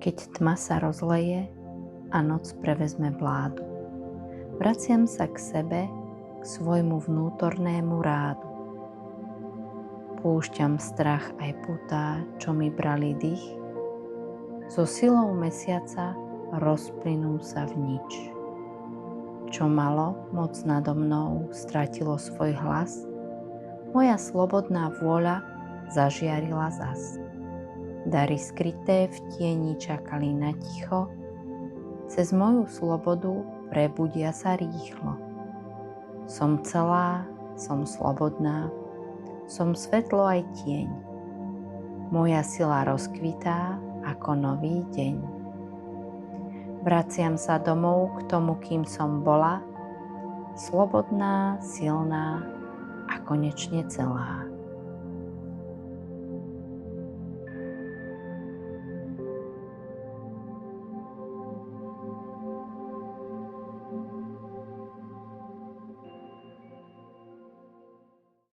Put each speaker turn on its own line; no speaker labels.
keď tma sa rozleje a noc prevezme vládu. Vraciam sa k sebe, k svojmu vnútornému rádu. Púšťam strach aj putá, čo mi brali dých. So silou mesiaca rozplynú sa v nič. Čo malo moc nado mnou, stratilo svoj hlas. Moja slobodná vôľa zažiarila zas. Dary skryté v tieni čakali na ticho. Cez moju slobodu prebudia sa rýchlo. Som celá, som slobodná, som svetlo aj tieň. Moja sila rozkvitá ako nový deň. Vraciam sa domov k tomu, kým som bola, slobodná, silná a konečne celá.